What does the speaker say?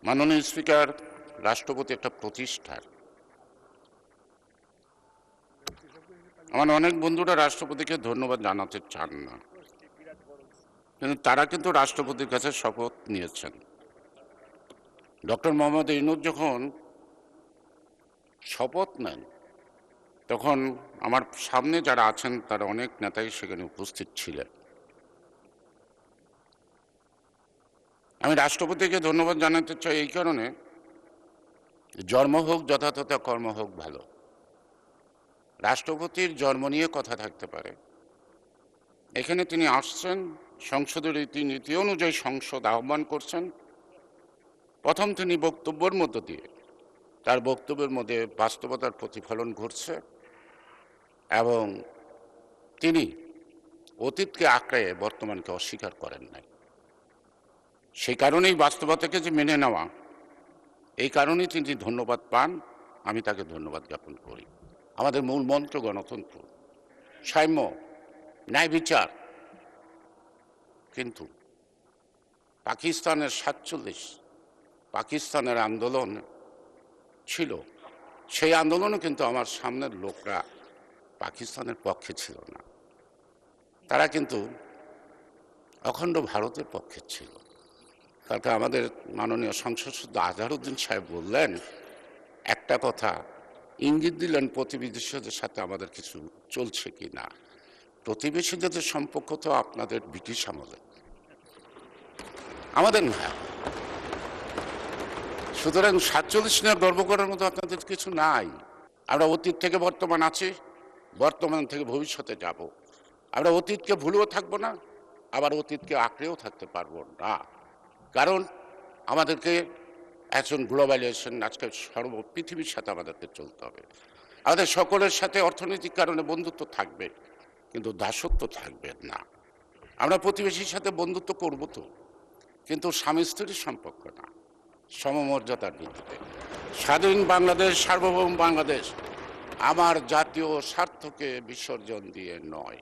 মাননীয় স্পিকার, রাষ্ট্রপতি একটা প্রতিষ্ঠান। আমার অনেক বন্ধুরা রাষ্ট্রপতিকে ধন্যবাদ জানাতে চান না, কিন্তু তারা কিন্তু রাষ্ট্রপতির কাছে শপথ নিয়েছেন। ডক্টর মোহাম্মদ ইউনূস যখন শপথ নেন তখন আমার সামনে যারা আছেন তারা অনেক নেতাই সেখানে উপস্থিত ছিলেন। আমি রাষ্ট্রপতিকে ধন্যবাদ জানাতে চাই এই কারণে, জন্ম হোক যথাযথ, কর্ম হোক ভালো। রাষ্ট্রপতির জন্ম নিয়ে কথা থাকতে পারে, এখানে তিনি আসছেন, সংসদের রীতিনীতি অনুযায়ী সংসদ আহ্বান করছেন। প্রথম তিনি বক্তব্যের মধ্য দিয়ে তার বক্তব্যের মধ্যে বাস্তবতার প্রতিফলন ঘটছে এবং তিনি অতীতকে আঁকড়ে বর্তমানকে অস্বীকার করেন নাই। সেই কারণেই বাস্তবতাকে যে মেনে নেওয়া, এই কারণেই তিনি ধন্যবাদ পান। আমি তাকে ধন্যবাদ জ্ঞাপন করি। আমাদের মূল মন্ত্র গণতন্ত্র, সাম্য, ন্যায় বিচার, কিন্তু পাকিস্তানের 47 পাকিস্তানের আন্দোলন ছিল, সেই আন্দোলনও কিন্তু আমার সামনের লোকরা পাকিস্তানের পক্ষে ছিল না, তারা কিন্তু অখণ্ড ভারতের পক্ষে ছিল। কালকে আমাদের মাননীয় সংসদ সদস্য আজহারউদ্দিন সাহেব বললেন একটা কথা, ইঙ্গিত দিলেন প্রতিবেশীদের সাথে আমাদের কিছু চলছে কি না। প্রতিবেশীদের সম্পর্ক তো আপনাদের ব্রিটিশ আমলে, আমাদের না। সুতরাং 47 নিয়ে গর্ব করার মতো আপনাদের কিছু নাই। আমরা অতীত থেকে বর্তমান আছি, বর্তমান থেকে ভবিষ্যতে যাব। আমরা অতীতকে ভুলেও থাকবো না, আবার অতীতকে আঁকড়েও থাকতে পারবো না। কারণ আমাদেরকে একজন গ্লোবালাইজেশন, আজকে পৃথিবীর সাথে আমাদেরকে চলতে হবে। আমাদের সকলের সাথে অর্থনৈতিক কারণে বন্ধুত্ব থাকবে, কিন্তু দাসত্ব থাকবে না। আমরা প্রতিবেশীর সাথে বন্ধুত্ব করব তো, কিন্তু স্বামী স্ত্রীর সম্পর্ক না, সমমর্যাদার ভিত্তিতে। স্বাধীন বাংলাদেশ, সার্বভৌম বাংলাদেশ আমার জাতীয় স্বার্থকে বিসর্জন দিয়ে নয়।